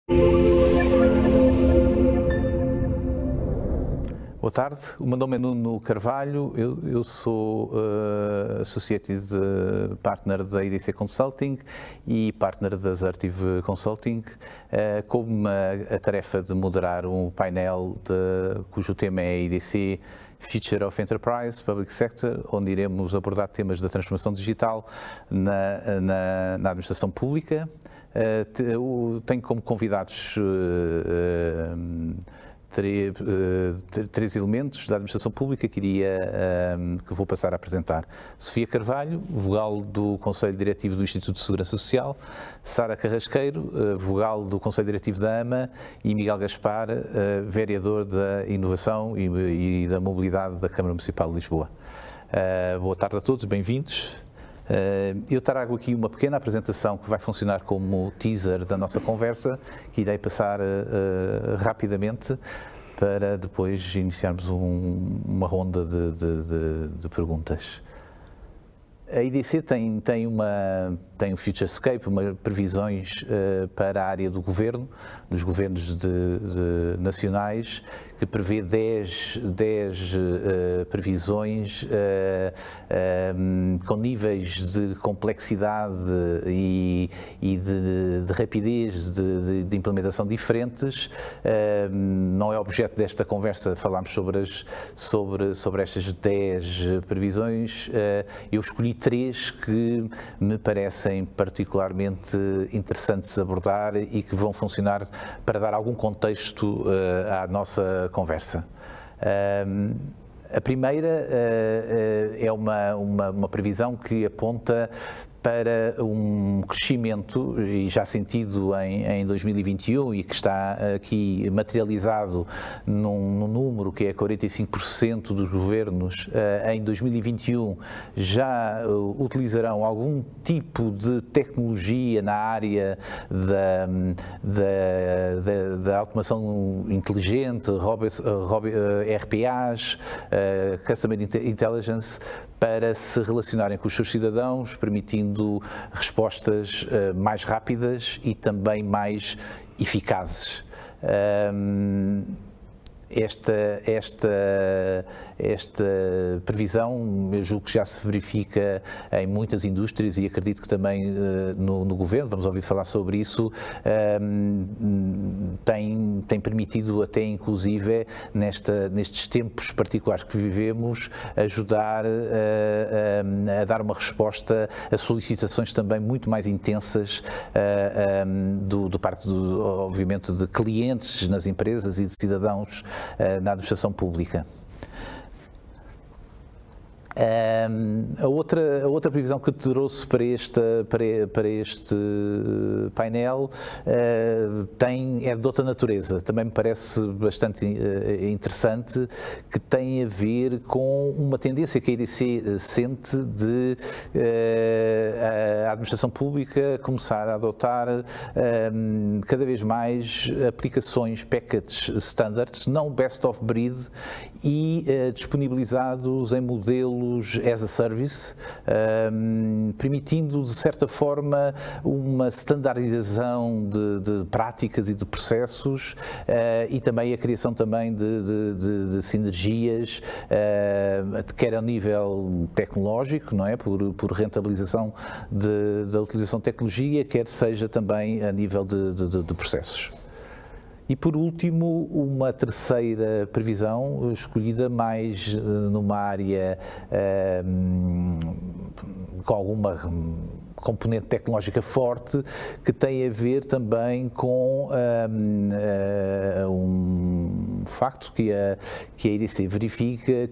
Boa tarde, o meu nome é Nuno Carvalho, eu sou Associated Partner da IDC Consulting e Partner da Assertive Consulting, com a tarefa de moderar um painel cujo tema é IDC Future of Enterprise Public Sector, onde iremos abordar temas da transformação digital na administração pública. Tenho como convidados três elementos da administração pública que vou passar a apresentar. Sofia Carvalho, vogal do Conselho Diretivo do Instituto de Segurança Social, Sara Carrasqueiro, vogal do Conselho Diretivo da AMA e Miguel Gaspar, vereador da Inovação e da Mobilidade da Câmara Municipal de Lisboa. Boa tarde a todos, bem-vindos. Eu trago aqui uma pequena apresentação que vai funcionar como teaser da nossa conversa, que irei passar rapidamente para depois iniciarmos uma ronda de perguntas. A IDC tem um Futurescape, previsões para a área do governo, dos governos nacionais, que prevê 10 previsões com níveis de complexidade e de rapidez de implementação diferentes. Não é objeto desta conversa falarmos sobre estas 10 previsões. Eu escolhi 3 que me parecem particularmente interessantes abordar e que vão funcionar para dar algum contexto à nossa conversa. A primeira é uma previsão que aponta para um crescimento, e já sentido em 2021, e que está aqui materializado num número que é 45% dos governos em 2021 já utilizarão algum tipo de tecnologia na área da automação inteligente, RPAs, Customer Intelligence, para se relacionarem com os seus cidadãos, permitindo respostas mais rápidas e também mais eficazes. Esta previsão, eu julgo que já se verifica em muitas indústrias e acredito que também no governo, vamos ouvir falar sobre isso, tem permitido até inclusive nestes tempos particulares que vivemos, ajudar a dar uma resposta a solicitações também muito mais intensas do parte, obviamente, de clientes nas empresas e de cidadãos na administração pública. A outra previsão que trouxe para este painel é de outra natureza, também me parece bastante interessante, que tem a ver com uma tendência que a IDC sente de a administração pública começar a adotar cada vez mais aplicações, packages standards, não best of breed, e disponibilizados em modelos as a service, permitindo de certa forma uma standardização de práticas e de processos e também a criação também de sinergias, quer ao nível tecnológico, não é, por rentabilização da utilização de tecnologia, quer seja também a nível de processos. E por último, uma terceira previsão, escolhida mais numa área com alguma componente tecnológica forte, que tem a ver também com um facto que a IDC verifica,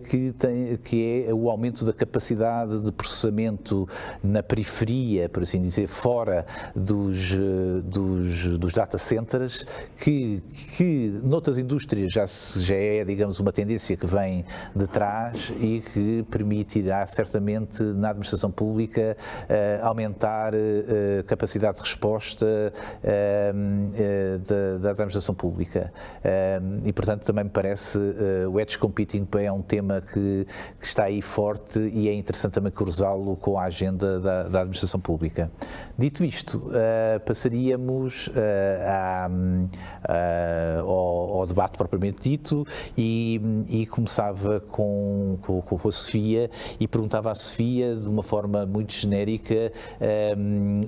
que é o aumento da capacidade de processamento na periferia, por assim dizer, fora dos data centers, que noutras indústrias já é, digamos, uma tendência que vem de trás e que permitirá certamente na administração pública aumentar capacidade de resposta da administração pública. E, portanto, também me parece, o edge computing é um tema que está aí forte e é interessante também cruzá-lo com a agenda da administração pública. Dito isto, passaríamos ao debate propriamente dito e começava com a Sofia e perguntava à Sofia, de uma forma muito genérica,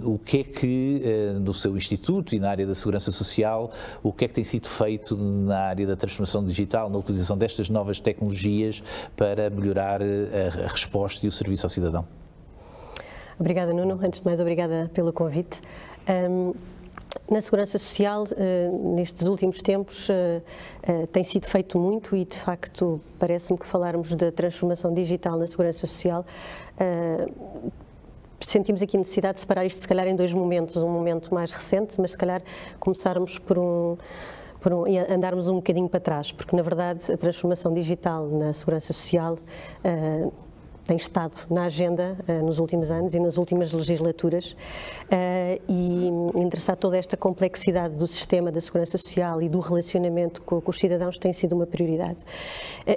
o que é que, no seu instituto e na área da segurança social, o que é que tem sido feito na área da transformação digital, na utilização destas novas tecnologias para melhorar a resposta e o serviço ao cidadão. Obrigada, Nuno. Antes de mais, obrigada pelo convite. Na segurança social, nestes últimos tempos, tem sido feito muito e, de facto, parece-me que falarmos da transformação digital na segurança social, sentimos aqui a necessidade de separar isto, se calhar, em dois momentos. Um momento mais recente, mas, se calhar, começarmos e andarmos um bocadinho para trás, porque, na verdade, a transformação digital na segurança social tem estado na agenda nos últimos anos e nas últimas legislaturas, e endereçar toda esta complexidade do sistema da segurança social e do relacionamento com os cidadãos tem sido uma prioridade.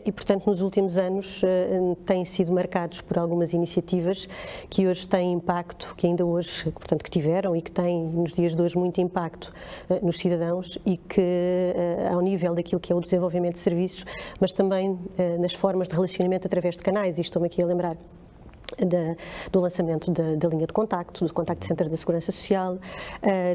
E, portanto, nos últimos anos têm sido marcados por algumas iniciativas que hoje têm impacto, que ainda hoje, portanto, que tiveram e que têm nos dias de hoje muito impacto nos cidadãos e que, ao nível daquilo que é o desenvolvimento de serviços, mas também nas formas de relacionamento através de canais, e estou-me aqui a lembrar do lançamento da linha de contacto, do Contact Center da Segurança Social,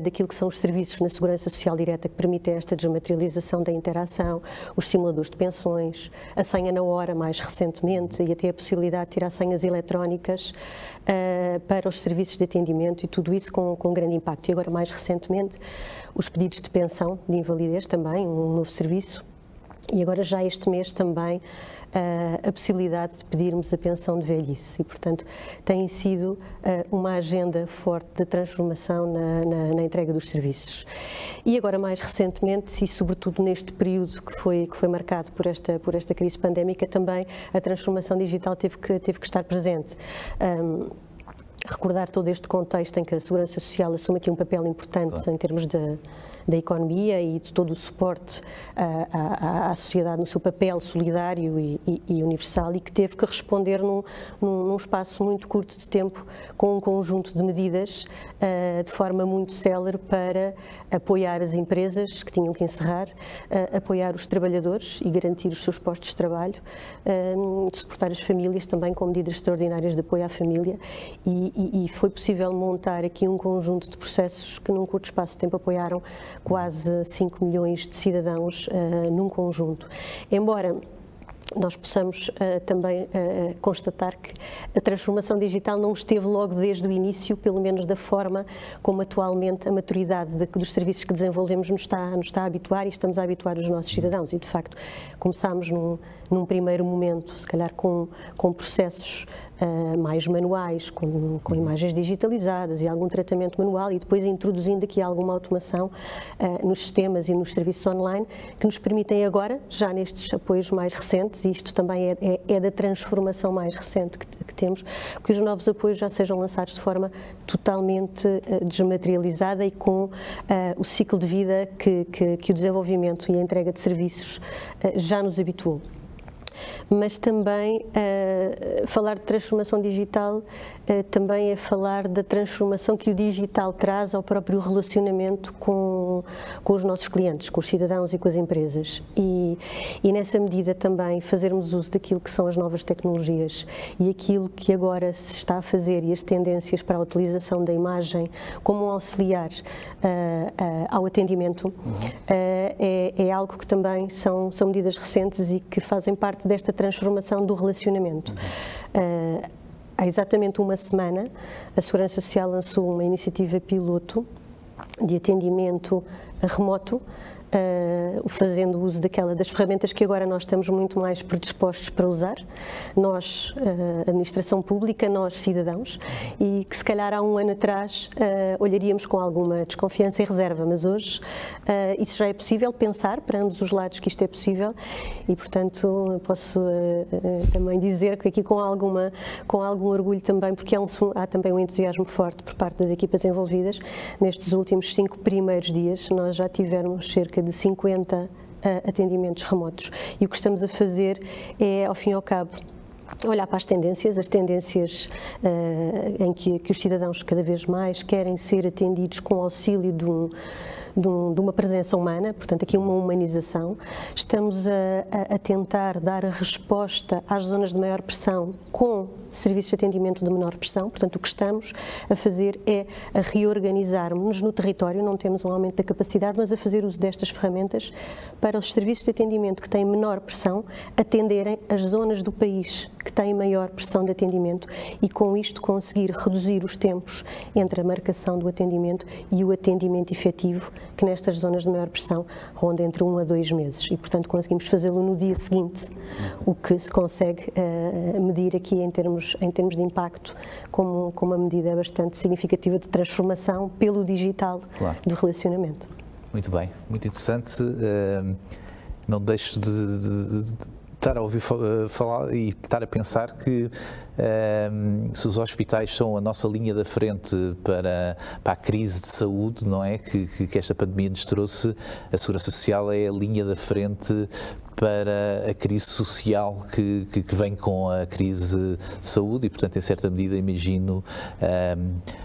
daquilo que são os serviços na Segurança Social Direta que permitem esta desmaterialização da interação, os simuladores de pensões, a senha na hora mais recentemente e até a possibilidade de tirar senhas eletrónicas para os serviços de atendimento, e tudo isso com grande impacto. E agora, mais recentemente, os pedidos de pensão de invalidez também, um novo serviço, e agora já este mês também a possibilidade de pedirmos a pensão de velhice, e, portanto, tem sido uma agenda forte de transformação na entrega dos serviços. E agora, mais recentemente, e sobretudo neste período que foi marcado por esta crise pandémica, também a transformação digital teve que estar presente. Recordar todo este contexto em que a segurança social assume aqui um papel importante em termos da economia e de todo o suporte à sociedade no seu papel solidário e universal, e que teve que responder num espaço muito curto de tempo com um conjunto de medidas de forma muito célere para apoiar as empresas que tinham que encerrar, apoiar os trabalhadores e garantir os seus postos de trabalho, suportar as famílias também com medidas extraordinárias de apoio à família, e foi possível montar aqui um conjunto de processos que num curto espaço de tempo apoiaram quase 5 milhões de cidadãos num conjunto. Embora nós possamos também constatar que a transformação digital não esteve logo desde o início, pelo menos da forma como atualmente a maturidade dos serviços que desenvolvemos nos está a habituar, e estamos a habituar os nossos cidadãos, e de facto começámos num primeiro momento, se calhar com processos mais manuais, com imagens digitalizadas e algum tratamento manual, e depois introduzindo aqui alguma automação nos sistemas e nos serviços online, que nos permitem agora, já nestes apoios mais recentes, e isto também é da transformação mais recente que temos, que os novos apoios já sejam lançados de forma totalmente desmaterializada e com o ciclo de vida que o desenvolvimento e a entrega de serviços já nos habituou. Mas também falar de transformação digital também é falar da transformação que o digital traz ao próprio relacionamento com os nossos clientes, com os cidadãos e com as empresas, e nessa medida também fazermos uso daquilo que são as novas tecnologias e aquilo que agora se está a fazer, e as tendências para a utilização da imagem como um auxiliar ao atendimento, é algo que também são medidas recentes e que fazem parte desta transformação do relacionamento. Há exatamente uma semana, a Segurança Social lançou uma iniciativa piloto de atendimento remoto, fazendo uso das ferramentas que agora nós estamos muito mais predispostos para usar, nós, administração pública, nós, cidadãos, e que se calhar há um ano atrás olharíamos com alguma desconfiança e reserva, mas hoje isso já é possível, pensar para ambos os lados que isto é possível, e portanto posso também dizer que aqui com algum orgulho também, porque há também um entusiasmo forte por parte das equipas envolvidas. Nestes últimos 5 primeiros dias nós já tivemos cerca de 50 atendimentos remotos. E o que estamos a fazer é, ao fim e ao cabo, olhar para as tendências em que os cidadãos cada vez mais querem ser atendidos com auxílio de uma presença humana, portanto aqui uma humanização. Estamos a tentar dar a resposta às zonas de maior pressão com serviços de atendimento de menor pressão, portanto o que estamos a fazer é a reorganizarmos-nos no território, não temos um aumento da capacidade, mas a fazer uso destas ferramentas para os serviços de atendimento que têm menor pressão atenderem as zonas do país que têm maior pressão de atendimento e com isto conseguir reduzir os tempos entre a marcação do atendimento e o atendimento efetivo, que nestas zonas de maior pressão ronda entre 1 a 2 meses e, portanto, conseguimos fazê-lo no dia seguinte, o que se consegue medir aqui em termos de impacto como uma medida bastante significativa de transformação pelo digital do relacionamento. Muito bem, muito interessante. Não deixo de estar a ouvir falar e estar a pensar que se os hospitais são a nossa linha da frente para a crise de saúde, não é? Que esta pandemia nos trouxe, a Segurança Social é a linha da frente para a crise social que vem com a crise de saúde e, portanto, em certa medida, imagino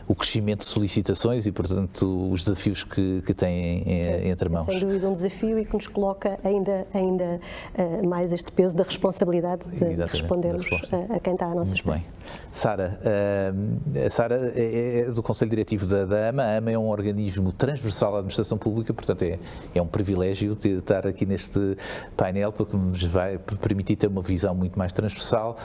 o crescimento de solicitações e, portanto, os desafios que têm entre mãos. Sem dúvida um desafio e que nos coloca ainda mais este peso da responsabilidade de respondermos a quem está à nossa espera. Bem. Sara, a Sara é do Conselho Diretivo da AMA. A AMA é um organismo transversal à administração pública, portanto é um privilégio estar aqui neste painel, porque nos vai permitir ter uma visão muito mais transversal.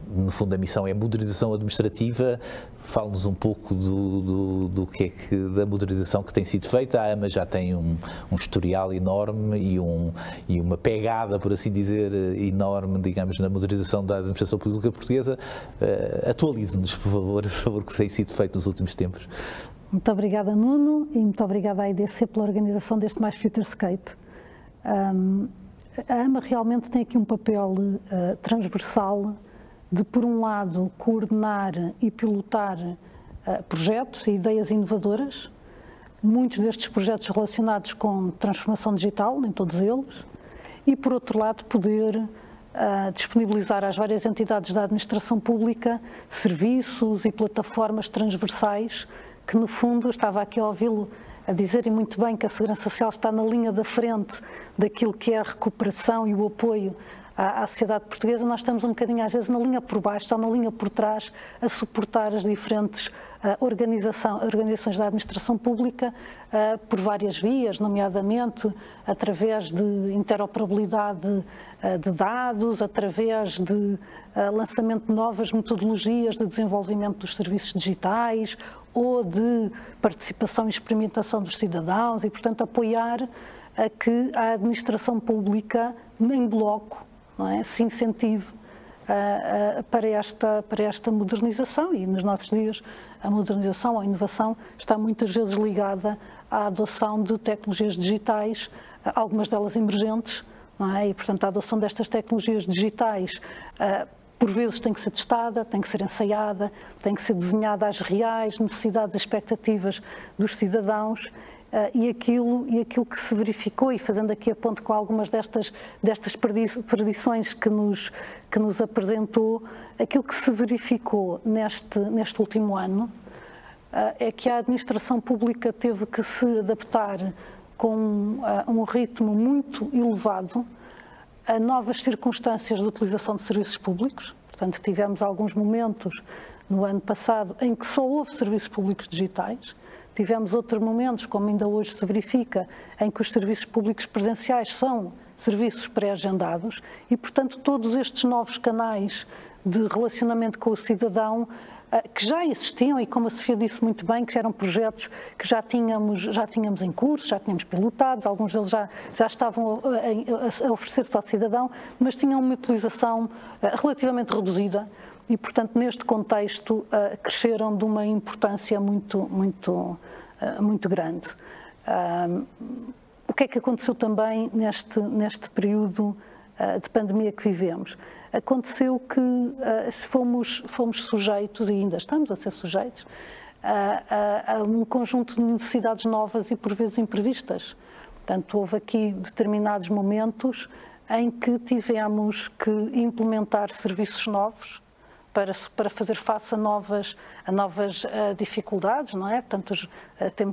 No fundo, a missão é a modernização administrativa. Fale-nos um pouco do que é da modernização que tem sido feita. A AMA já tem um historial enorme e uma pegada, por assim dizer, enorme, digamos, na modernização da administração pública portuguesa. Atualize-nos, por favor, sobre o que tem sido feito nos últimos tempos. Muito obrigada, Nuno, e muito obrigada à EDC pela organização deste Mais Futurescape. A AMA realmente tem aqui um papel transversal de, por um lado, coordenar e pilotar projetos e ideias inovadoras, muitos destes projetos relacionados com transformação digital, nem todos eles, e, por outro lado, poder disponibilizar às várias entidades da administração pública serviços e plataformas transversais que, no fundo, eu estava aqui a ouvi-lo a dizer, e muito bem, que a Segurança Social está na linha da frente daquilo que é a recuperação e o apoio à sociedade portuguesa. Nós estamos um bocadinho, às vezes, na linha por baixo, está na linha por trás, a suportar as diferentes organizações da administração pública por várias vias, nomeadamente através de interoperabilidade de dados, através de lançamento de novas metodologias de desenvolvimento dos serviços digitais ou de participação e experimentação dos cidadãos e, portanto, apoiar a que a administração pública, em bloco, não é, se incentive para esta modernização. E nos nossos dias a modernização, a inovação está muitas vezes ligada à adoção de tecnologias digitais, algumas delas emergentes, não é? E, portanto, a adoção destas tecnologias digitais por vezes tem que ser testada, tem que ser ensaiada, tem que ser desenhada às reais necessidades e expectativas dos cidadãos. E aquilo que se verificou, e fazendo aqui a ponte com algumas destas predições que nos apresentou, aquilo que se verificou neste último ano é que a administração pública teve que se adaptar com um ritmo muito elevado a novas circunstâncias de utilização de serviços públicos. Portanto, tivemos alguns momentos no ano passado em que só houve serviços públicos digitais. Tivemos outros momentos, como ainda hoje se verifica, em que os serviços públicos presenciais são serviços pré-agendados e, portanto, todos estes novos canais de relacionamento com o cidadão que já existiam e, como a Sofia disse muito bem, que eram projetos que já tínhamos em curso, já tínhamos pilotados, alguns deles já estavam a oferecer-se ao cidadão, mas tinham uma utilização relativamente reduzida. E, portanto, neste contexto, cresceram de uma importância muito grande. O que é que aconteceu também neste período de pandemia que vivemos? Aconteceu que fomos sujeitos, e ainda estamos a ser sujeitos, a um conjunto de necessidades novas e, por vezes, imprevistas. Portanto, houve aqui determinados momentos em que tivemos que implementar serviços novos para fazer face a novas dificuldades, não é? Portanto,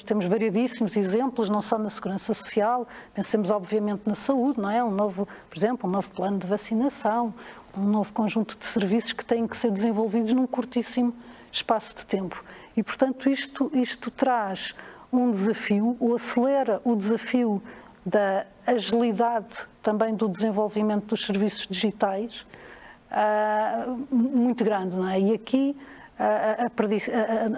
temos variedíssimos exemplos, não só na segurança social, pensemos obviamente na saúde, não é? Por exemplo, um novo plano de vacinação, um novo conjunto de serviços que têm que ser desenvolvidos num curtíssimo espaço de tempo. E, portanto, isto traz um desafio, ou acelera o desafio da agilidade também do desenvolvimento dos serviços digitais, muito grande, não é? E aqui,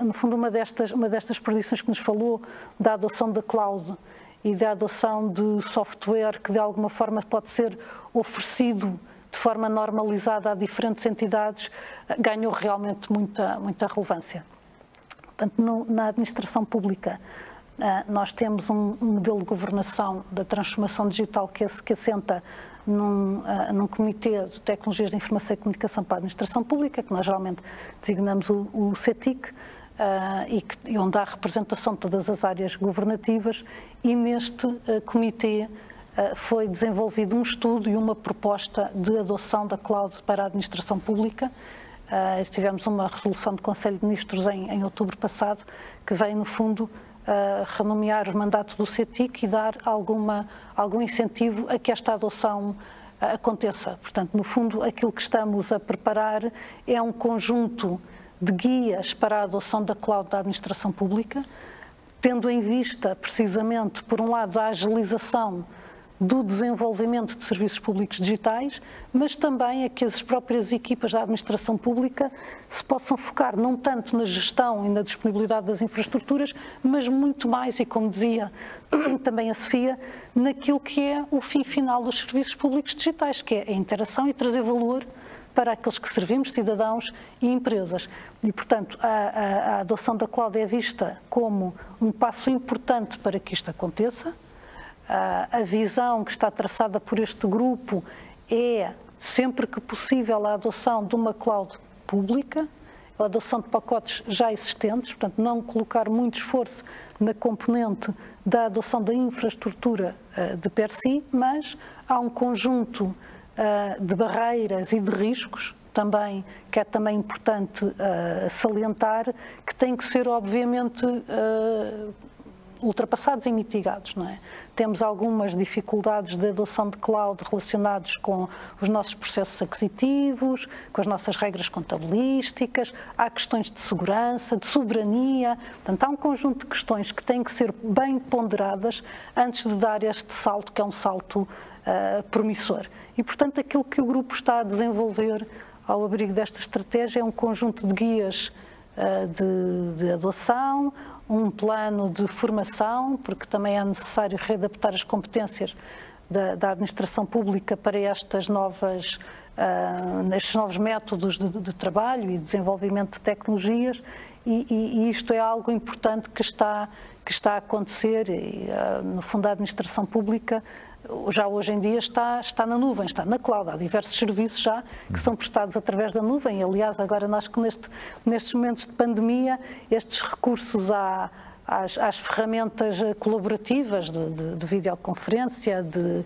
no fundo, uma destas perdições que nos falou da adoção da cloud e da adoção de software que de alguma forma pode ser oferecido de forma normalizada a diferentes entidades, ganhou realmente muita relevância. Portanto, na administração pública, nós temos um modelo de governação da transformação digital que assenta num comitê de tecnologias de informação e comunicação para a administração pública, que nós geralmente designamos o CETIC, e onde há representação de todas as áreas governativas, e neste comitê foi desenvolvido um estudo e uma proposta de adoção da cloud para a administração pública. Tivemos uma resolução do Conselho de Ministros em outubro passado, que veio, no fundo, renomear o mandato do CETIC e dar algum incentivo a que esta adoção aconteça. Portanto, no fundo, aquilo que estamos a preparar é um conjunto de guias para a adoção da cloud da administração pública, tendo em vista, precisamente, por um lado, a agilização do desenvolvimento de serviços públicos digitais, mas também a que as próprias equipas da administração pública se possam focar não tanto na gestão e na disponibilidade das infraestruturas, mas muito mais, e como dizia também a Sofia, naquilo que é o fim final dos serviços públicos digitais, que é a interação e trazer valor para aqueles que servimos, cidadãos e empresas. E, portanto, a adoção da cloud é vista como um passo importante para que isto aconteça. A visão que está traçada por este grupo é, sempre que possível, a adoção de uma cloud pública, a adoção de pacotes já existentes, portanto, não colocar muito esforço na componente da adoção da infraestrutura de per si, mas há um conjunto de barreiras e de riscos também, que é também importante salientar, que têm que ser, obviamente, ultrapassados e mitigados, não é? Temos algumas dificuldades de adoção de cloud relacionados com os nossos processos aquisitivos, com as nossas regras contabilísticas, há questões de segurança, de soberania, portanto há um conjunto de questões que têm que ser bem ponderadas antes de dar este salto, que é um salto promissor. E, portanto, aquilo que o grupo está a desenvolver ao abrigo desta estratégia é um conjunto de guias de adoção, um plano de formação, porque também é necessário readaptar as competências da administração pública para estes novos métodos de trabalho e desenvolvimento de tecnologias, e isto é algo importante que está a acontecer, e, no fundo, a administração pública já hoje em dia está na nuvem, está na cloud. Há diversos serviços já que são prestados através da nuvem. E, aliás, agora nós que nestes momentos de pandemia, estes recursos às ferramentas colaborativas de videoconferência, de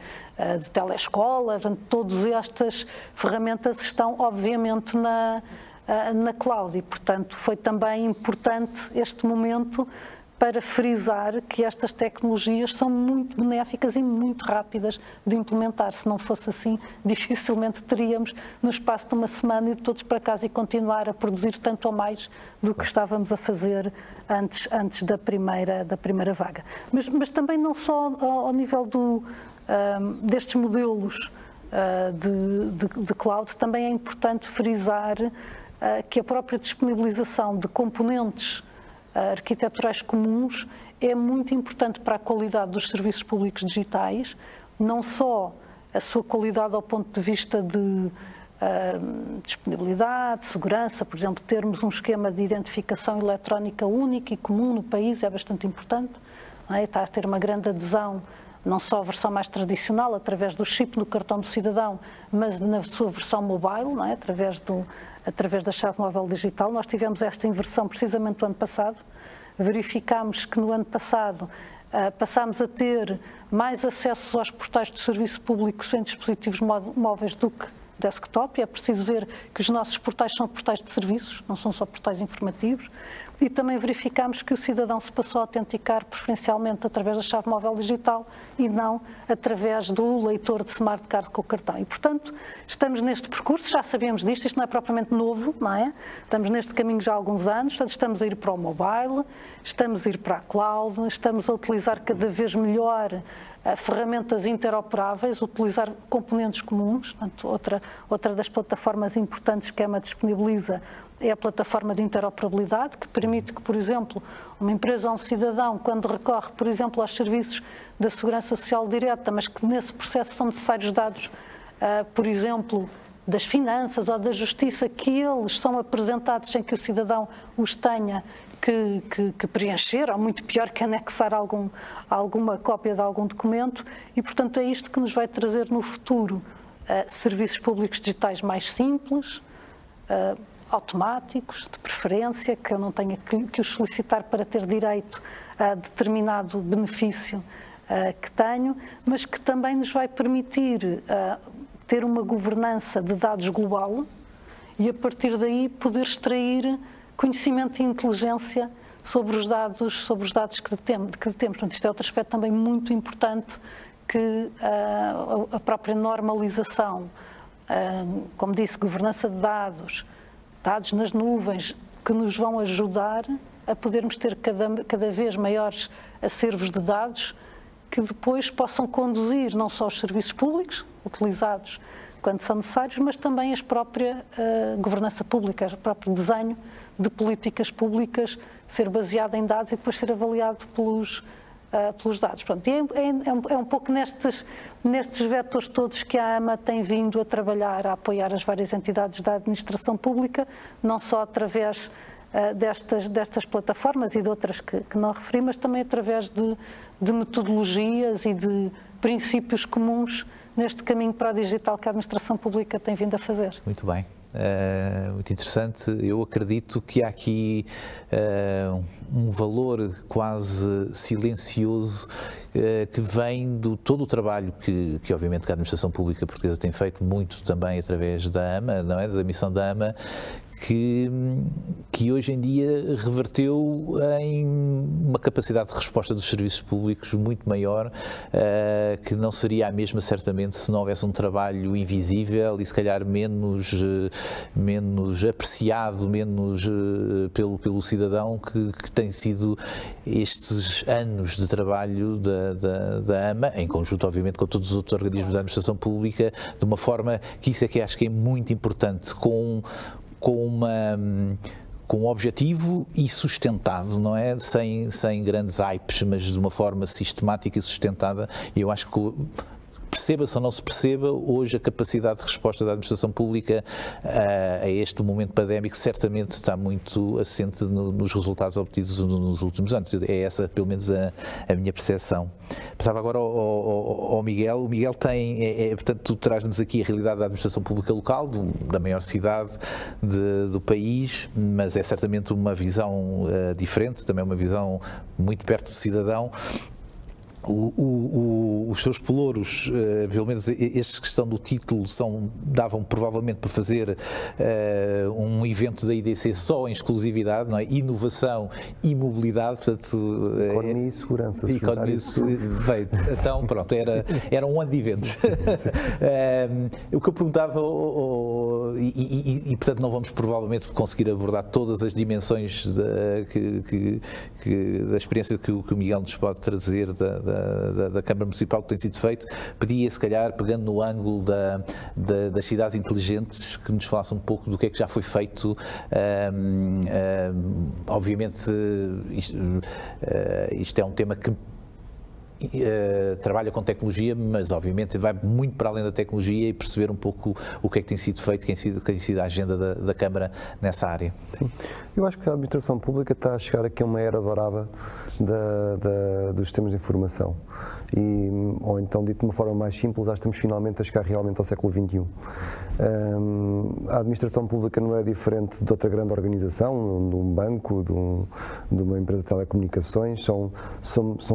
telescola, todas estas ferramentas estão, obviamente, na cloud. E, portanto, foi também importante este momento para frisar que estas tecnologias são muito benéficas e muito rápidas de implementar. Se não fosse assim, dificilmente teríamos, no espaço de uma semana, ir todos para casa e continuar a produzir tanto ou mais do que estávamos a fazer antes da primeira vaga. Mas também não só ao nível destes modelos de cloud, também é importante frisar que a própria disponibilização de componentes arquiteturais comuns é muito importante para a qualidade dos serviços públicos digitais, não só a sua qualidade ao ponto de vista de disponibilidade, segurança, por exemplo, termos um esquema de identificação eletrónica único e comum no país é bastante importante, não é? Está a ter uma grande adesão, não só a versão mais tradicional, através do chip no cartão do cidadão, mas na sua versão mobile, não é? Através da chave móvel digital. Nós tivemos esta inversão precisamente no ano passado. Verificámos que no ano passado Passámos a ter mais acessos aos portais de serviço público sem dispositivos móveis do que desktop, e é preciso ver que os nossos portais são portais de serviços, não são só portais informativos, e também verificámos que o cidadão se passou a autenticar preferencialmente através da chave móvel digital e não através do leitor de smart card com o cartão. E, portanto, estamos neste percurso, já sabíamos disto, isto não é propriamente novo, não é? Estamos neste caminho já há alguns anos, portanto, estamos a ir para o mobile, estamos a ir para a cloud, estamos a utilizar cada vez melhor ferramentas interoperáveis, utilizar componentes comuns. Portanto, outra das plataformas importantes que a EMA disponibiliza é a plataforma de interoperabilidade, que permite que, por exemplo, uma empresa ou um cidadão, quando recorre, por exemplo, aos serviços da Segurança Social direta, mas que nesse processo são necessários dados, por exemplo, das finanças ou da justiça, que eles são apresentados sem que o cidadão os tenha que preencher, ou muito pior, que anexar alguma cópia de algum documento, e, portanto, é isto que nos vai trazer no futuro serviços públicos digitais mais simples, automáticos, de preferência, que eu não tenha que os solicitar para ter direito a determinado benefício que tenho, mas que também nos vai permitir ter uma governança de dados global e, a partir daí, poder extrair conhecimento e inteligência sobre os dados que detemos. Portanto, isto é outro aspecto também muito importante, que a própria normalização, como disse, governança de dados nas nuvens, que nos vão ajudar a podermos ter cada vez maiores acervos de dados que depois possam conduzir não só os serviços públicos, utilizados quando são necessários, mas também a própria governança pública, o próprio desenho de políticas públicas ser baseado em dados e depois ser avaliado pelos dados. Pronto, é um pouco nestes vetores todos que a AMA tem vindo a trabalhar, a apoiar as várias entidades da administração pública, não só através destas plataformas e de outras que não referi, mas também através de metodologias e de princípios comuns neste caminho para o digital que a administração pública tem vindo a fazer. Muito bem. Muito interessante. Eu acredito que há aqui um valor quase silencioso que vem de todo o trabalho que obviamente que a administração pública portuguesa tem feito muito também através da AMA, não é? Da missão da AMA, que hoje em dia reverteu em uma capacidade de resposta dos serviços públicos muito maior, que não seria a mesma certamente se não houvesse um trabalho invisível e se calhar menos apreciado, menos pelo cidadão, que tem sido estes anos de trabalho da AMA, em conjunto obviamente com todos os outros organismos da administração pública, de uma forma que isso é que acho que é muito importante, com um objetivo e sustentado, não é? Sem grandes hypes, mas de uma forma sistemática e sustentada. E eu acho que, perceba-se ou não se perceba, hoje a capacidade de resposta da administração pública a este momento pandémico certamente está muito assente nos resultados obtidos nos últimos anos. É essa, pelo menos, a minha percepção. Passava agora ao Miguel. O Miguel portanto, tu traz-nos aqui a realidade da administração pública local, da maior cidade do país, mas é certamente uma visão diferente, também uma visão muito perto do cidadão. Os seus pelouros, pelo menos estes que estão do título, davam provavelmente para fazer um evento da IDC só em exclusividade, não é? Inovação e mobilidade, portanto... Economia e segurança. Então, pronto, era um ano de eventos. O que eu perguntava, portanto não vamos provavelmente conseguir abordar todas as dimensões da experiência que o Miguel nos pode trazer da Câmara Municipal que tem sido feito, pedia se calhar, pegando no ângulo das cidades inteligentes, que nos falasse um pouco do que é que já foi feito. Obviamente isto é um tema que trabalha com tecnologia, mas obviamente vai muito para além da tecnologia e perceber um pouco o que é que tem sido feito, quem tem sido a agenda da Câmara nessa área. Sim, eu acho que a administração pública está a chegar aqui a uma era dourada dos sistemas de informação. Ou então, dito de uma forma mais simples, acho que estamos finalmente a chegar realmente ao século XXI. A administração pública não é diferente de outra grande organização, de um banco, de uma empresa de telecomunicações, são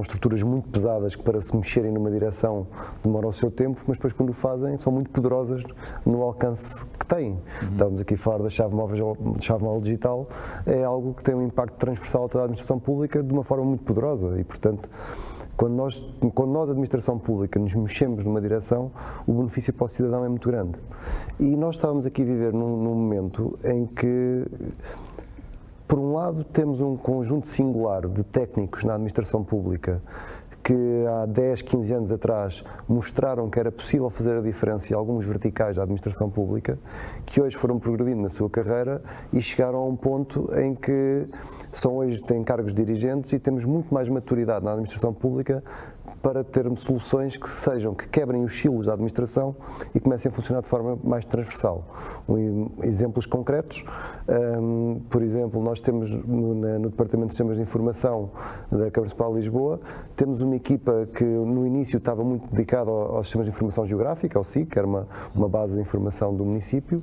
estruturas muito pesadas que, para se mexerem numa direção, demoram o seu tempo, mas depois, quando o fazem, são muito poderosas no alcance que têm. Estamos aqui a falar da chave móvel digital, é algo que tem um impacto transversal a toda a administração pública de uma forma muito poderosa e, portanto, quando nós, administração pública, nos mexemos numa direção, o benefício para o cidadão é muito grande. E nós estávamos aqui a viver num momento em que, por um lado, temos um conjunto singular de técnicos na administração pública que há 10, 15 anos atrás mostraram que era possível fazer a diferença em alguns verticais da administração pública, que hoje foram progredindo na sua carreira e chegaram a um ponto em que hoje têm cargos dirigentes e temos muito mais maturidade na administração pública para termos soluções que quebrem os silos da administração e comecem a funcionar de forma mais transversal. Exemplos concretos, por exemplo, nós temos no Departamento de Sistemas de Informação da Câmara Municipal de Lisboa, temos uma equipa que no início estava muito dedicada aos sistemas de informação geográfica, ao SIG, que era uma base de informação do município,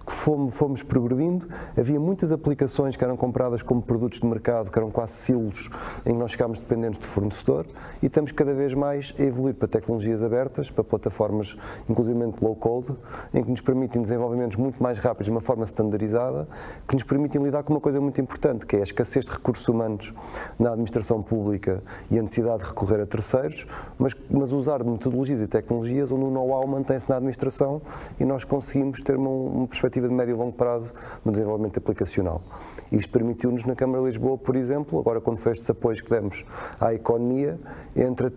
que fomos progredindo. Havia muitas aplicações que eram compradas como produtos de mercado, que eram quase silos, em que nós ficámos dependentes do fornecedor, e estamos cada vez mais a evoluir para tecnologias abertas, para plataformas, inclusivamente low-code, em que nos permitem desenvolvimentos muito mais rápidos, de uma forma standardizada, que nos permitem lidar com uma coisa muito importante, que é a escassez de recursos humanos na administração pública e a necessidade de recorrer a terceiros, mas usar metodologias e tecnologias onde o know-how mantém-se na administração e nós conseguimos ter uma perspectiva de médio e longo prazo no desenvolvimento aplicacional. Isto permitiu-nos na Câmara de Lisboa, por exemplo, agora quando foi estes apoios que demos à economia, entre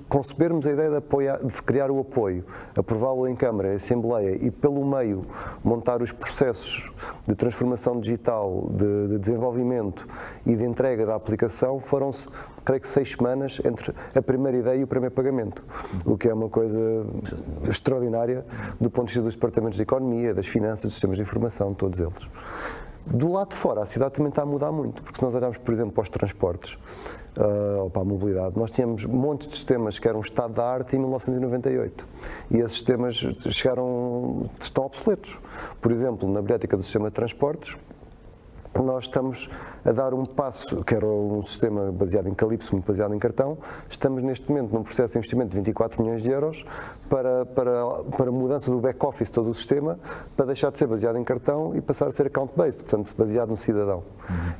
concebermos a ideia de criar o apoio, aprová-lo em Câmara, em Assembleia e pelo meio montar os processos de transformação digital, de desenvolvimento e de entrega da aplicação, foram-se, creio que 6 semanas entre a primeira ideia e o primeiro pagamento, o que é uma coisa extraordinária do ponto de vista dos departamentos de economia, das finanças, dos sistemas de informação, todos eles. Do lado de fora, a cidade também está a mudar muito, porque se nós olharmos, por exemplo, para os transportes, ou para a mobilidade, nós tínhamos montes de sistemas que eram estado da arte em 1998 e esses sistemas estão obsoletos. Por exemplo, na bilhética do sistema de transportes, nós estamos a dar um passo, que era um sistema baseado em Calypso, muito baseado em cartão. Estamos neste momento num processo de investimento de 24 milhões de euros para a mudança do back-office de todo o sistema, para deixar de ser baseado em cartão e passar a ser account-based, portanto baseado no cidadão.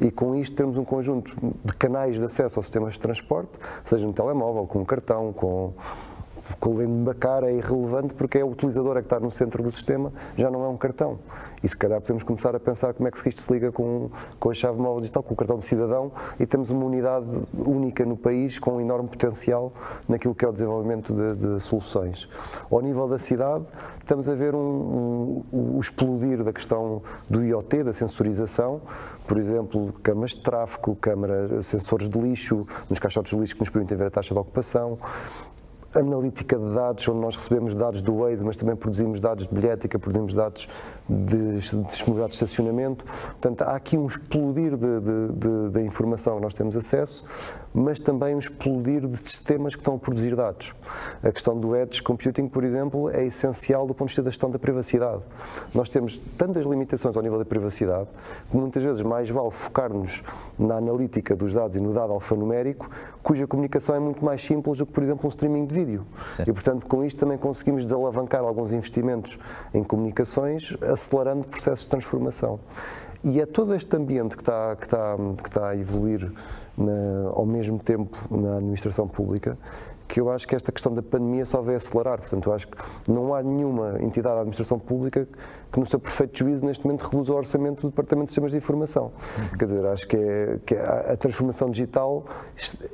E com isto temos um conjunto de canais de acesso aos sistemas de transporte, seja no telemóvel, com um cartão, com o leme da cara, é irrelevante porque é o utilizador a que está no centro do sistema, já não é um cartão. E se calhar podemos começar a pensar como é que isto se liga com a chave móvel digital, com o cartão de cidadão, e temos uma unidade única no país com um enorme potencial naquilo que é o desenvolvimento de soluções. Ao nível da cidade, estamos a ver o explodir da questão do IoT, da sensorização, por exemplo, câmaras de tráfego, sensores de lixo, nos caixotes de lixo que nos permitem ver a taxa de ocupação, analítica de dados, onde nós recebemos dados do Waze, mas também produzimos dados de bilhética, produzimos dados de disponibilidade de estacionamento. Portanto, há aqui um explodir da informação que nós temos acesso, mas também um explodir de sistemas que estão a produzir dados. A questão do edge computing, por exemplo, é essencial do ponto de vista da gestão da privacidade. Nós temos tantas limitações ao nível da privacidade que muitas vezes mais vale focar-nos na analítica dos dados e no dado alfanumérico, cuja comunicação é muito mais simples do que, por exemplo, um streaming de vídeo. Certo. E, portanto, com isto também conseguimos desalavancar alguns investimentos em comunicações, acelerando processos de transformação. E é todo este ambiente que está a evoluir ao mesmo tempo na administração pública, que eu acho que esta questão da pandemia só vai acelerar. Portanto, eu acho que não há nenhuma entidade da administração pública que, no seu perfeito juízo, neste momento, reduza o orçamento do Departamento de Sistemas de Informação. Quer dizer, acho que a transformação digital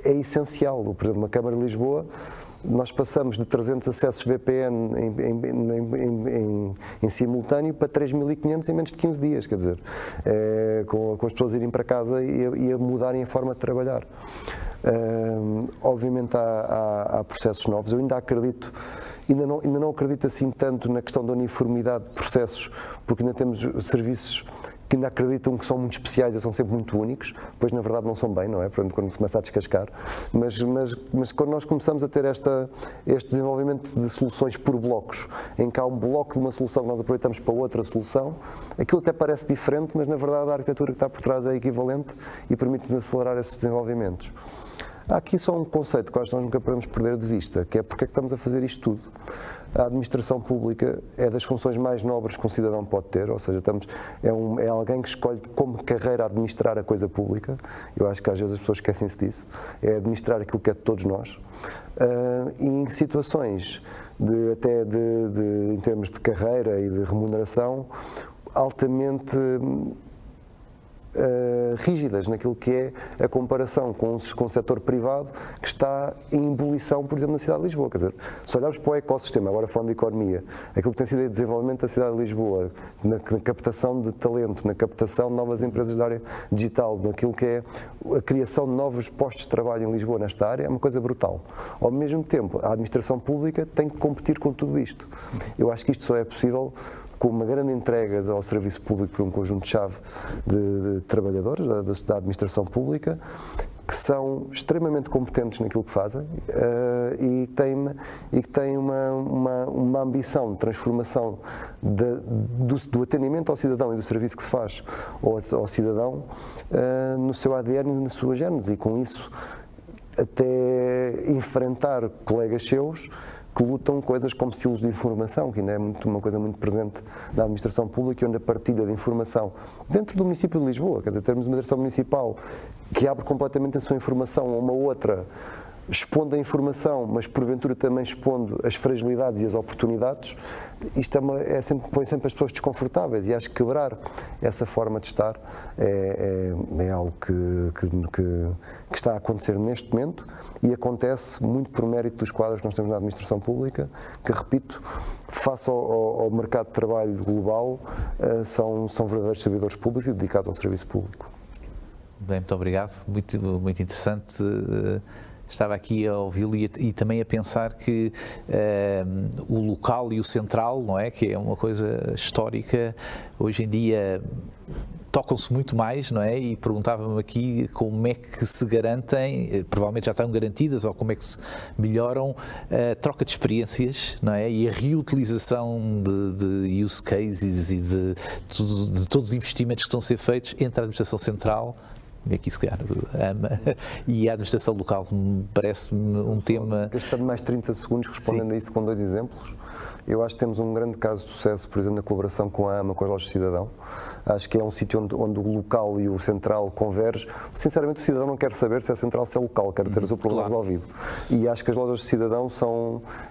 é essencial. Por exemplo, na Câmara de Lisboa, nós passamos de 300 acessos VPN em simultâneo para 3.500 em menos de 15 dias, quer dizer, com as pessoas irem para casa e a mudarem a forma de trabalhar. Obviamente há processos novos. Eu ainda acredito, ainda não acredito assim tanto na questão da uniformidade de processos, porque ainda temos serviços que ainda acreditam que são muito especiais e são sempre muito únicos, pois na verdade não são bem, não é? Portanto, quando se começa a descascar. Mas quando nós começamos a ter este desenvolvimento de soluções por blocos, em que há um bloco de uma solução que nós aproveitamos para outra solução, aquilo até parece diferente, mas na verdade a arquitetura que está por trás é equivalente e permite-nos acelerar esses desenvolvimentos. Há aqui só um conceito que nós nunca podemos perder de vista, que é porque é que estamos a fazer isto tudo. A administração pública é das funções mais nobres que um cidadão pode ter, ou seja, é alguém que escolhe como carreira administrar a coisa pública. Eu acho que às vezes as pessoas esquecem-se disso. É administrar aquilo que é de todos nós. E em situações em termos de carreira e de remuneração, altamente rígidas naquilo que é a comparação com o setor privado que está em ebulição, por exemplo, na cidade de Lisboa. Quer dizer, se olharmos para o ecossistema, agora falando de economia, aquilo que tem sido o desenvolvimento da cidade de Lisboa, na captação de talento, na captação de novas empresas da área digital, naquilo que é a criação de novos postos de trabalho em Lisboa nesta área, é uma coisa brutal. Ao mesmo tempo, a administração pública tem que competir com tudo isto. Eu acho que isto só é possível com uma grande entrega ao serviço público por um conjunto-chave de trabalhadores da administração pública, que são extremamente competentes naquilo que fazem e que têm uma ambição de transformação do atendimento ao cidadão e do serviço que se faz ao cidadão no seu ADN e na sua gênese, e com isso até enfrentar colegas seus que lutam coisas como silos de informação, que ainda é uma coisa muito presente na administração pública, onde a partilha de informação dentro do município de Lisboa, quer dizer, termos uma direção municipal que abre completamente a sua informação a uma outra, expondo a informação, mas porventura também expondo as fragilidades e as oportunidades, isto põe sempre as pessoas desconfortáveis, e acho que quebrar essa forma de estar é algo que está a acontecer neste momento, e acontece muito por mérito dos quadros que nós temos na administração pública, que, repito, face ao mercado de trabalho global, são verdadeiros servidores públicos e dedicados ao serviço público. Bem, muito obrigado, muito interessante. Estava aqui a ouvi-lo e também a pensar que o local e o central, não é? Que é uma coisa histórica, hoje em dia tocam-se muito mais, não é? E perguntava-me aqui como é que se garantem, provavelmente já estão garantidas, ou como é que se melhoram a troca de experiências, não é? E a reutilização de use cases e de todos os investimentos que estão a ser feitos entre a administração central, e aqui se calhar e a administração local. Parece-me um tema... Gastando mais 30 segundos respondendo Sim. a isso com 2 exemplos. Eu acho que temos um grande caso de sucesso, por exemplo, na colaboração com a AMA, com as lojas de cidadão. Acho que é um sítio onde o local e o central convergem. Sinceramente, o cidadão não quer saber se é central ou se é local, quer ter o seu problema resolvido. E acho que as lojas de cidadão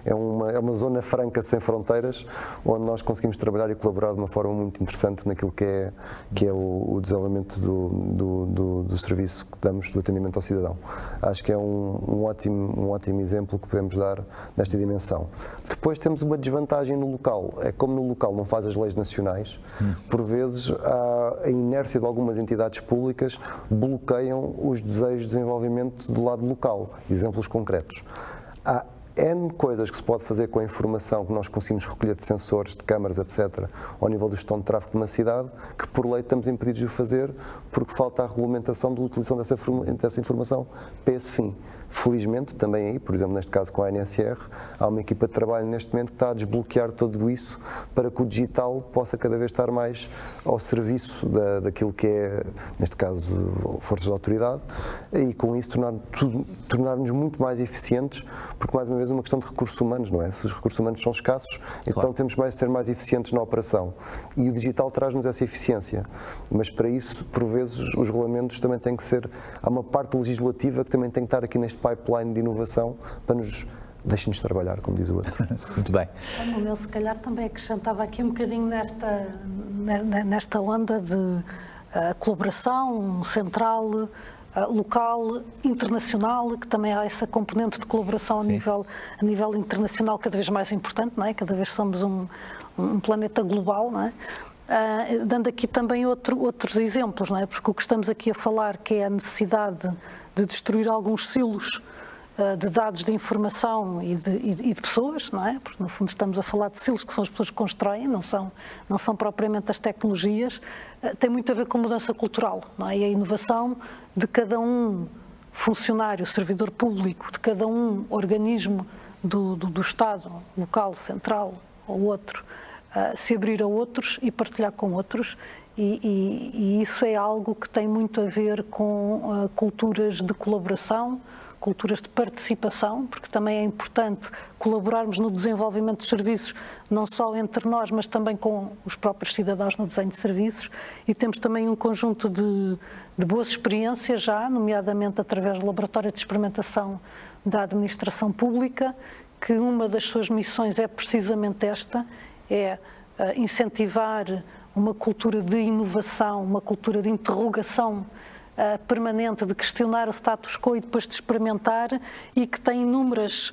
é uma zona franca, sem fronteiras, onde nós conseguimos trabalhar e colaborar de uma forma muito interessante naquilo que é o desenvolvimento do serviço que damos do atendimento ao cidadão. Acho que é um ótimo exemplo que podemos dar nesta dimensão. Depois temos uma desvantagem no local. É como no local não faz as leis nacionais, por vezes a inércia de algumas entidades públicas bloqueiam os desejos de desenvolvimento do lado local. Exemplos concretos. Há N coisas que se pode fazer com a informação que nós conseguimos recolher de sensores, de câmaras, etc., ao nível do gestão de tráfego de uma cidade, que por lei estamos impedidos de o fazer porque falta a regulamentação da utilização dessa informação para esse fim. Felizmente, também aí, por exemplo, neste caso com a ANSR, há uma equipa de trabalho neste momento que está a desbloquear tudo isso para que o digital possa cada vez estar mais ao serviço daquilo que é, neste caso, forças de autoridade, e com isso tornar-nos muito mais eficientes, porque mais uma vez é uma questão de recursos humanos, não é? Se os recursos humanos são escassos, então temos mais de ser mais eficientes na operação. E o digital traz-nos essa eficiência, mas para isso, por vezes, os regulamentos também têm que ser, há uma parte legislativa que também tem que estar aqui neste pipeline de inovação para nos deixem-nos trabalhar, como diz o outro. Muito bem. Eu, se calhar, também acrescentava aqui um bocadinho nesta onda de colaboração central, local, internacional, que também há essa componente de colaboração a nível internacional cada vez mais importante, não é? Cada vez somos um planeta global, não é? dando aqui também outros exemplos, não é? Porque o que estamos aqui a falar, que é a necessidade de destruir alguns silos de dados de informação e de pessoas, não é? Porque no fundo estamos a falar de silos que são as pessoas que constroem, não são propriamente as tecnologias, tem muito a ver com mudança cultural, não é? E a inovação de cada um funcionário, servidor público, de cada um organismo do Estado, local, central ou outro, se abrir a outros e partilhar com outros, e isso é algo que tem muito a ver com culturas de colaboração, culturas de participação, porque também é importante colaborarmos no desenvolvimento de serviços, não só entre nós, mas também com os próprios cidadãos no desenho de serviços, e temos também um conjunto de boas experiências já, nomeadamente através do Laboratório de Experimentação da Administração Pública, que uma das suas missões é precisamente esta, é incentivar uma cultura de inovação, uma cultura de interrogação permanente, de questionar o status quo e depois de experimentar, e que tem inúmeras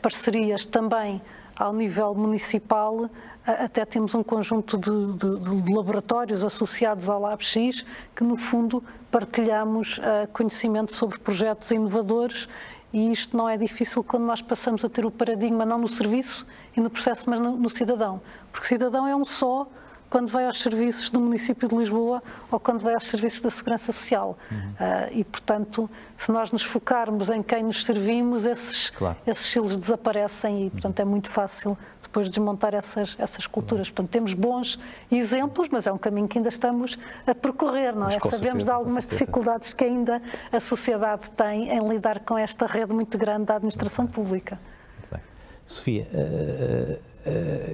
parcerias também ao nível municipal. Até temos um conjunto de laboratórios associados ao LabX que no fundo partilhamos conhecimento sobre projetos inovadores, e isto não é difícil quando nós passamos a ter o paradigma não no serviço e no processo, mas no cidadão, porque cidadão é um só quando vai aos serviços do município de Lisboa ou quando vai aos serviços da Segurança Social. E, portanto, se nós nos focarmos em quem nos servimos, esses silos desaparecem e, portanto, é muito fácil depois desmontar essas culturas. Portanto, temos bons exemplos, mas é um caminho que ainda estamos a percorrer, não é? Sabemos de algumas dificuldades que ainda a sociedade tem em lidar com esta rede muito grande da administração pública. Sofia,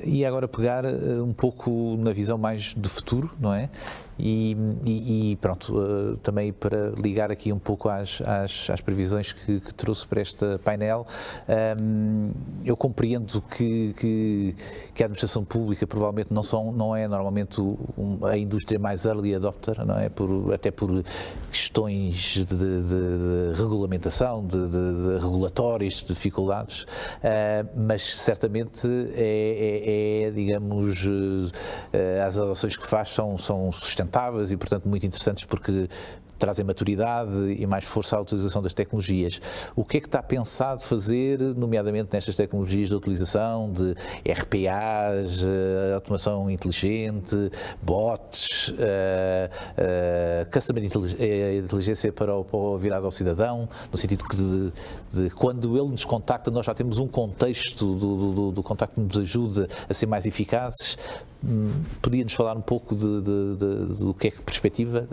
e agora pegar um pouco na visão mais de futuro, não é? E pronto, também para ligar aqui um pouco às previsões que trouxe para este painel, eu compreendo que a administração pública provavelmente não é normalmente a indústria mais early adopter, não é? Até por questões de regulamentação, de regulatórios, de dificuldades, mas certamente digamos, as adoções que faz são sustentáveis e, portanto, muito interessantes porque trazem maturidade e mais força à utilização das tecnologias. O que é que está pensado fazer, nomeadamente nestas tecnologias de utilização de RPAs, automação inteligente, bots, customer inteligência para o virado ao cidadão, no sentido que de quando ele nos contacta, nós já temos um contexto do contacto que nos ajuda a ser mais eficazes. Podia-nos falar um pouco do que é que perspectiva?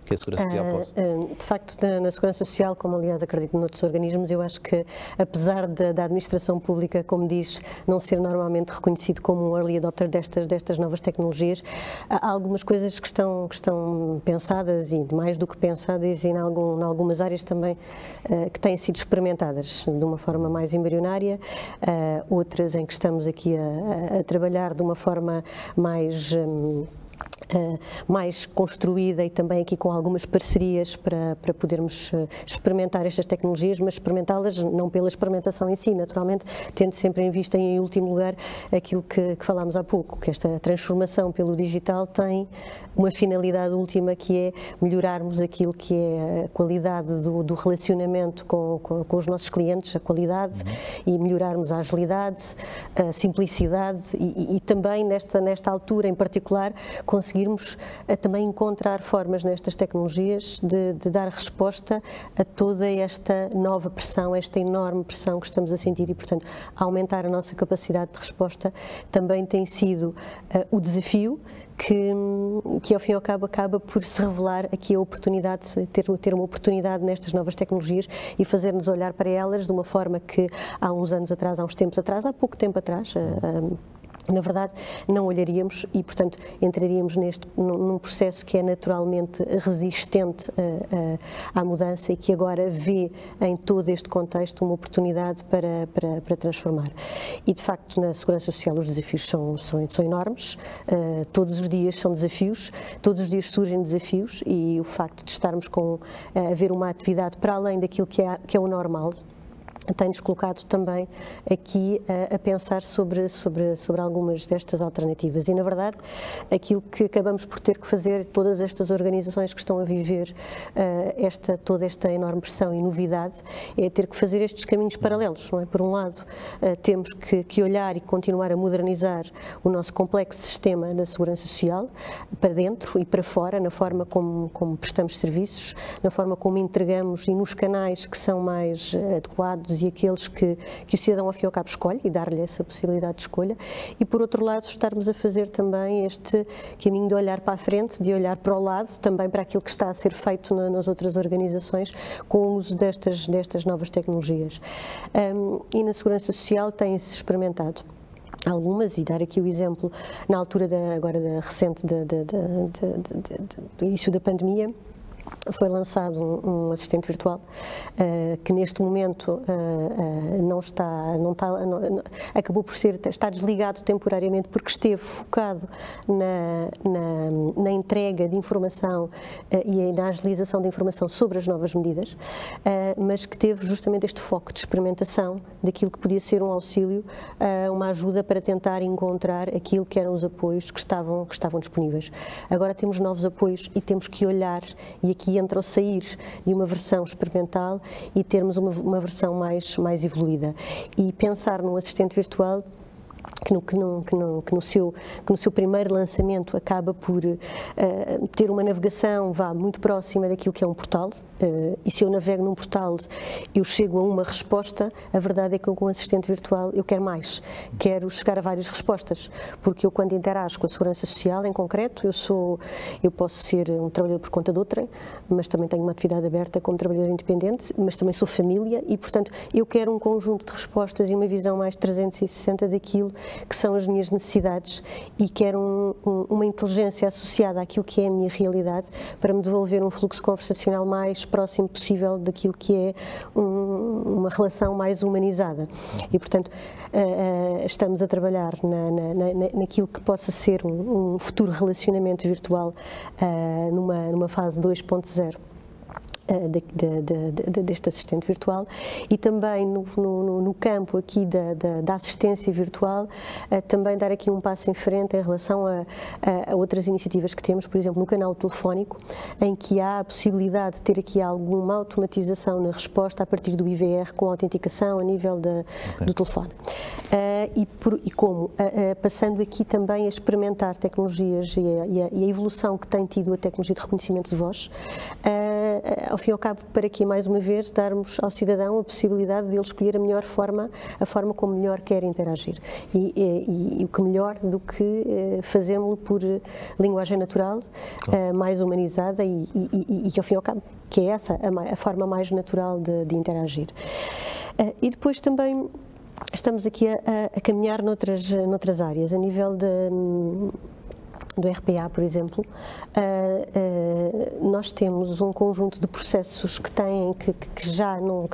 Que a Segurança Social pode? De facto, na Segurança Social, como aliás acredito noutros organismos, eu acho que apesar da administração pública, como diz, não ser normalmente reconhecido como um early adopter destas novas tecnologias, há algumas coisas que estão pensadas, e mais do que pensadas, e em algumas áreas também que têm sido experimentadas de uma forma mais embrionária, outras em que estamos aqui a trabalhar de uma forma mais construída e também aqui com algumas parcerias para podermos experimentar estas tecnologias, mas experimentá-las não pela experimentação em si, naturalmente, tendo sempre em vista em último lugar aquilo que falámos há pouco, que esta transformação pelo digital tem uma finalidade última, que é melhorarmos aquilo que é a qualidade do relacionamento com os nossos clientes, a qualidade, e melhorarmos a agilidade, a simplicidade e também nesta altura em particular conseguirmos também encontrar formas nestas tecnologias de dar resposta a toda esta nova pressão, esta enorme pressão que estamos a sentir, e portanto aumentar a nossa capacidade de resposta também tem sido o desafio que ao fim e ao cabo acaba por se revelar aqui a oportunidade de ter uma oportunidade nestas novas tecnologias e fazer-nos olhar para elas de uma forma que há uns anos atrás, há uns tempos atrás, há pouco tempo atrás, na verdade, não olharíamos e, portanto, entraríamos num processo que é naturalmente resistente à mudança e que agora vê em todo este contexto uma oportunidade para transformar. E, de facto, na Segurança Social os desafios são enormes, todos os dias são desafios, todos os dias surgem desafios, e o facto de estarmos a ver uma atividade para além daquilo que é o normal, tem-nos colocado também aqui a pensar sobre algumas destas alternativas. E, na verdade, aquilo que acabamos por ter que fazer, todas estas organizações que estão a viver toda esta enorme pressão e novidade, é ter que fazer estes caminhos paralelos, não é? Por um lado, temos que olhar e continuar a modernizar o nosso complexo sistema da segurança social, para dentro e para fora, na forma como prestamos serviços, na forma como entregamos e nos canais que são mais adequados e aqueles que o cidadão, ao fim e ao cabo, escolhe, e dar-lhe essa possibilidade de escolha, e, por outro lado, estarmos a fazer também este caminho de olhar para a frente, de olhar para o lado, também para aquilo que está a ser feito nas outras organizações, com o uso destas novas tecnologias. E na segurança social tem-se experimentado algumas, e dar aqui o exemplo, na altura recente do início da pandemia, foi lançado um assistente virtual que neste momento acabou por está desligado temporariamente porque esteve focado na entrega de informação e na agilização de informação sobre as novas medidas, mas que teve justamente este foco de experimentação daquilo que podia ser um auxílio, uma ajuda para tentar encontrar aquilo que eram os apoios que estavam disponíveis. Agora temos novos apoios e temos que olhar, e aqui entra o sair de uma versão experimental e termos uma versão mais evoluída. E pensar num assistente virtual que no seu primeiro lançamento acaba por ter uma navegação muito próxima daquilo que é um portal, e se eu navego num portal eu chego a uma resposta, a verdade é que com um assistente virtual eu quero mais, quero chegar a várias respostas, porque eu, quando interajo com a segurança social em concreto, eu posso ser um trabalhador por conta de outrem, mas também tenho uma atividade aberta como trabalhador independente, mas também sou família e, portanto, eu quero um conjunto de respostas e uma visão mais 360 daquilo que são as minhas necessidades, e quero uma inteligência associada àquilo que é a minha realidade para me devolver um fluxo conversacional mais próximo possível daquilo que é uma relação mais humanizada. E, portanto, estamos a trabalhar naquilo que possa ser um futuro relacionamento virtual numa fase 2.0. Deste assistente virtual, e também no campo aqui da assistência virtual, também dar aqui um passo em frente em relação a outras iniciativas que temos, por exemplo, no canal telefónico, em que há a possibilidade de ter aqui alguma automatização na resposta a partir do IVR com autenticação a nível do telefone. Passando aqui também a experimentar tecnologias e a evolução que tem tido a tecnologia de reconhecimento de voz, ao fim e ao cabo, para que, mais uma vez, darmos ao cidadão a possibilidade de ele escolher a forma como melhor quer interagir. E o que melhor do que fazê-lo por linguagem natural, mais humanizada e que, ao fim e ao cabo, que é essa a forma mais natural de interagir. E depois também estamos aqui a caminhar noutras áreas, a nível do RPA, por exemplo. Nós temos um conjunto de processos que já não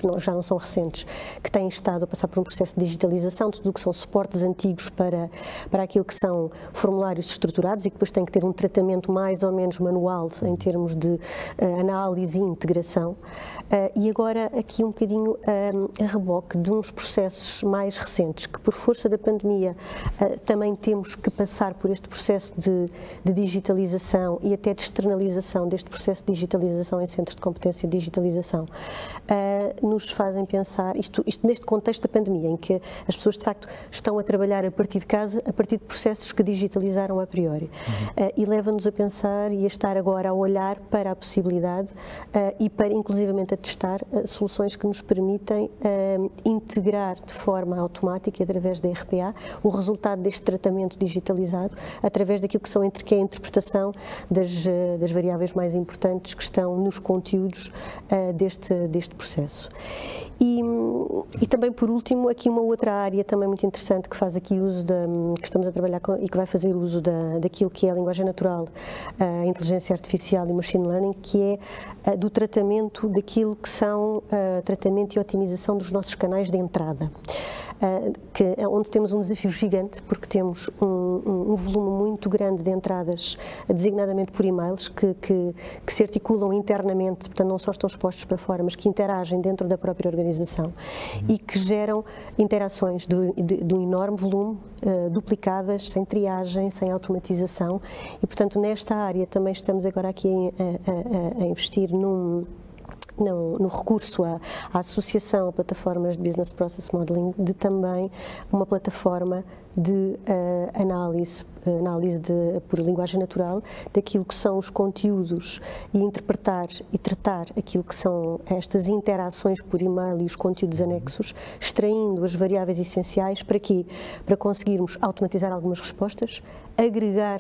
são recentes, que têm estado a passar por um processo de digitalização, tudo o que são suportes antigos para aquilo que são formulários estruturados, e que depois têm que ter um tratamento mais ou menos manual em termos de análise e integração. E agora aqui um bocadinho a reboque de uns processos mais recentes, que por força da pandemia também temos que passar por este processo de digitalização e até de externalização deste processo de digitalização em centros de competência de digitalização, nos fazem pensar, isto neste contexto da pandemia, em que as pessoas de facto estão a trabalhar a partir de casa, a partir de processos que digitalizaram a priori, e leva-nos a pensar e a estar agora a olhar para a possibilidade e para inclusivamente a testar soluções que nos permitem integrar de forma automática, através da RPA, o resultado deste tratamento digitalizado, através daquilo que é a interpretação das variáveis mais importantes que estão nos conteúdos deste processo. E também, por último, aqui uma outra área também muito interessante que faz aqui uso que estamos a trabalhar e que vai fazer uso daquilo que é a linguagem natural, a inteligência artificial e machine learning, que é do tratamento daquilo que são tratamento e otimização dos nossos canais de entrada. onde temos um desafio gigante, porque temos um volume muito grande de entradas, designadamente por e-mails, que se articulam internamente, portanto não só estão expostos para fora, mas que interagem dentro da própria organização e que geram interações de um enorme volume, duplicadas, sem triagem, sem automatização, e portanto nesta área também estamos agora aqui a investir no recurso à associação a plataformas de Business Process Modeling, de também uma plataforma de análise por linguagem natural daquilo que são os conteúdos e interpretar e tratar aquilo que são estas interações por e-mail e os conteúdos anexos, extraindo as variáveis essenciais para quê? Para conseguirmos automatizar algumas respostas, agregar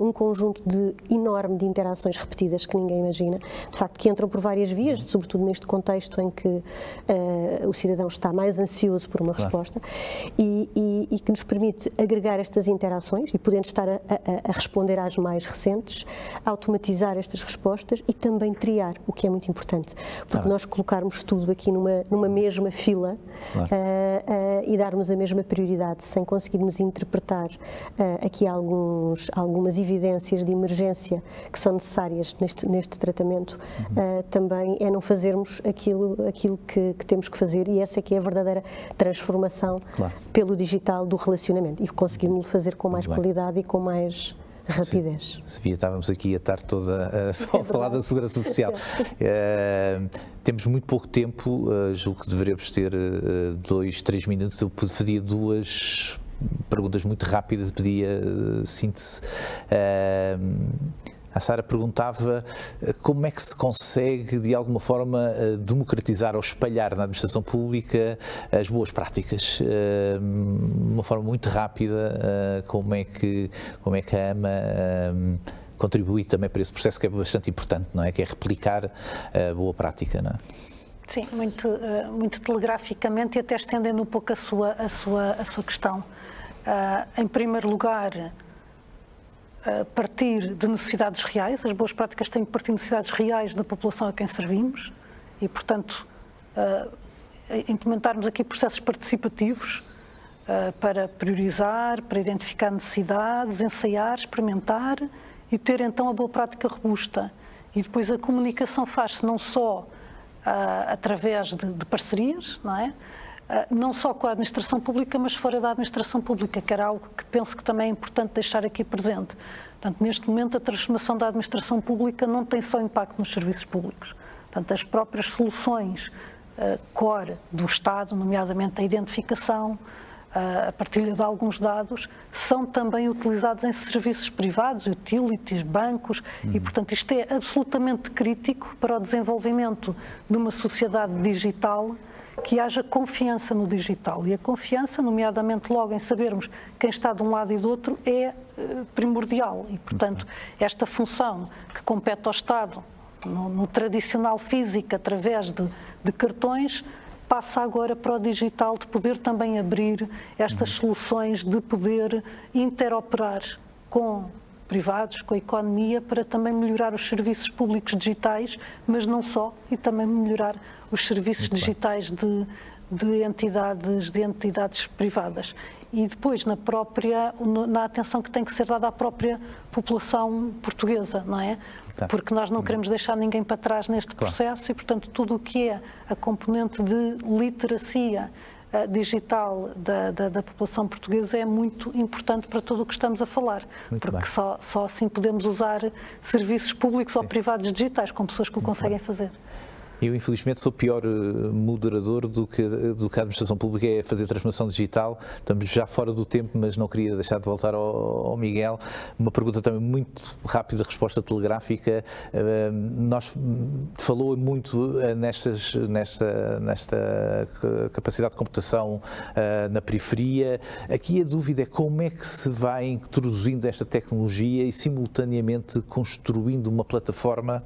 um conjunto enorme de interações repetidas que ninguém imagina, de facto que entram por várias vias, sobretudo neste contexto em que o cidadão está mais ansioso por uma resposta e que nos permite agregar estas interações e podendo estar a responder às mais recentes, automatizar estas respostas e também triar, o que é muito importante, porque nós colocarmos tudo aqui numa mesma fila e darmos a mesma prioridade sem conseguirmos interpretar aqui algumas evidências de emergência que são necessárias neste tratamento, também é não fazermos aquilo que temos que fazer, e essa é que é a verdadeira transformação pelo digital do relacionamento, e conseguirmos fazer com mais qualidade e com mais rapidez. Sofia, estávamos aqui a estar toda só a falar da Segurança Social. Temos muito pouco tempo, julgo que deveremos ter 2, 3 minutos. Eu fazia 2 perguntas muito rápidas, pedia síntese. A Sara perguntava como é que se consegue, de alguma forma, democratizar ou espalhar na administração pública as boas práticas, de uma forma muito rápida, como é que a AMA contribui também para esse processo que é bastante importante, não é? Que é replicar a boa prática, não é? Sim, muito telegraficamente, e até estendendo um pouco a sua questão. Em primeiro lugar, partir de necessidades reais. As boas práticas têm que partir de necessidades reais da população a quem servimos e, portanto, implementarmos aqui processos participativos para priorizar, para identificar necessidades, ensaiar, experimentar e ter então a boa prática robusta. E depois a comunicação faz-se não só através de parcerias, não é? Não só com a administração pública, mas fora da administração pública, que era algo que penso que também é importante deixar aqui presente. Portanto, neste momento, a transformação da administração pública não tem só impacto nos serviços públicos. Portanto, as próprias soluções core do Estado, nomeadamente a identificação, a partilha de alguns dados, são também utilizados em serviços privados, utilities, bancos, e, portanto, isto é absolutamente crítico para o desenvolvimento de uma sociedade digital, que haja confiança no digital. E a confiança, nomeadamente logo em sabermos quem está de um lado e do outro, é primordial. E, portanto, esta função que compete ao Estado, no tradicional físico, através de cartões, passa agora para o digital, de poder também abrir estas soluções, de poder interoperar com privados, com a economia, para também melhorar os serviços públicos digitais, mas não só, e também melhorar os serviços digitais de entidades privadas. E depois na atenção que tem que ser dada à própria população portuguesa, não é? Porque nós não queremos deixar ninguém para trás neste processo e, portanto, tudo o que é a componente de literacia digital da população portuguesa é muito importante para tudo o que estamos a falar, porque só assim podemos usar serviços públicos ou privados digitais com pessoas que o conseguem fazer. Eu, infelizmente, sou pior moderador do que a administração pública é fazer transformação digital. Estamos já fora do tempo, mas não queria deixar de voltar ao Miguel. Uma pergunta também muito rápida, resposta telegráfica. Nós falou muito nesta capacidade de computação na periferia. Aqui a dúvida é como é que se vai introduzindo esta tecnologia e simultaneamente construindo uma plataforma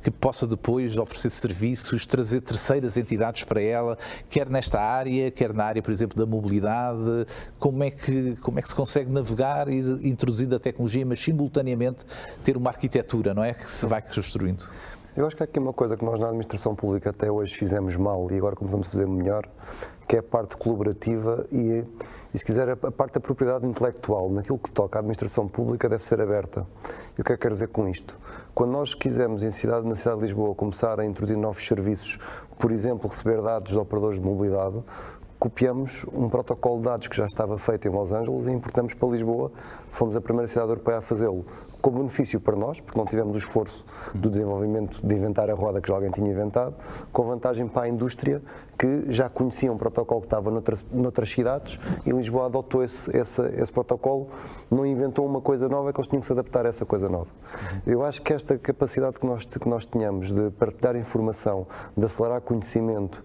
que possa depois oferecer serviços, trazer terceiras entidades para ela, quer nesta área, quer na área, por exemplo, da mobilidade. Como é que se consegue navegar e introduzindo a tecnologia, mas simultaneamente ter uma arquitetura, não é, que se vai construindo? Eu acho que há aqui uma coisa que nós na administração pública até hoje fizemos mal e agora começamos a fazer melhor, que é a parte colaborativa e se quiser, a parte da propriedade intelectual, naquilo que toca à administração pública, deve ser aberta. E o que é que quero dizer com isto? Quando nós quisermos, na cidade de Lisboa, começar a introduzir novos serviços, por exemplo, receber dados de operadores de mobilidade, copiamos um protocolo de dados que já estava feito em Los Angeles e importamos para Lisboa. Fomos a primeira cidade europeia a fazê-lo, com benefício para nós, porque não tivemos o esforço do desenvolvimento de inventar a roda que já alguém tinha inventado, com vantagem para a indústria, que já conhecia um protocolo que estava noutras cidades e Lisboa adotou esse protocolo, não inventou uma coisa nova, que eles tinham que se adaptar a essa coisa nova. Eu acho que esta capacidade que nós tenhamos de partilhar informação, de acelerar conhecimento.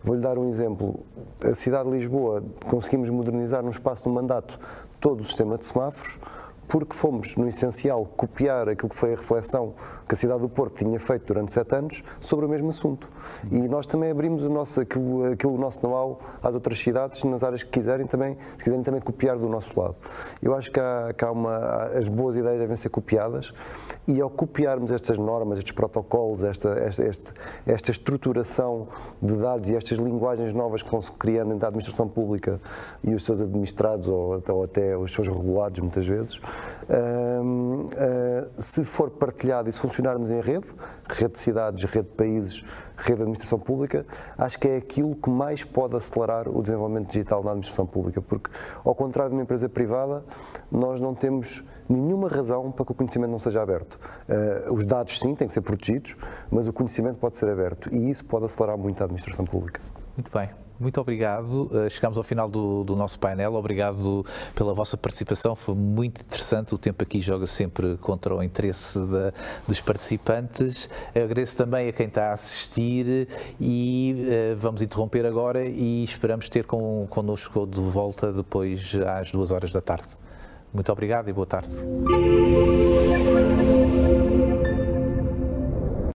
Vou-lhe dar um exemplo. A cidade de Lisboa conseguimos modernizar num espaço de um mandato todo o sistema de semáforos, porque fomos, no essencial, copiar aquilo que foi a reflexão que a cidade do Porto tinha feito durante 7 anos sobre o mesmo assunto. E nós também abrimos o nosso know-how às outras cidades, nas áreas que quiserem também, se quiserem também copiar do nosso lado. Eu acho que as boas ideias devem ser copiadas e ao copiarmos estas normas, estes protocolos, esta estruturação de dados e estas linguagens novas que vão se criando entre a administração pública e os seus administrados ou até os seus regulados, muitas vezes, se for partilhado e se funcionarmos em rede de cidades, rede de países, rede de administração pública, acho que é aquilo que mais pode acelerar o desenvolvimento digital na administração pública, porque, ao contrário de uma empresa privada, nós não temos nenhuma razão para que o conhecimento não seja aberto. Os dados, sim, têm que ser protegidos, mas o conhecimento pode ser aberto e isso pode acelerar muito a administração pública. Muito bem. Muito obrigado. Chegamos ao final do nosso painel. Obrigado pela vossa participação. Foi muito interessante. O tempo aqui joga sempre contra o interesse dos participantes. Agradeço também a quem está a assistir e vamos interromper agora e esperamos ter connosco de volta depois às 14h. Muito obrigado e boa tarde.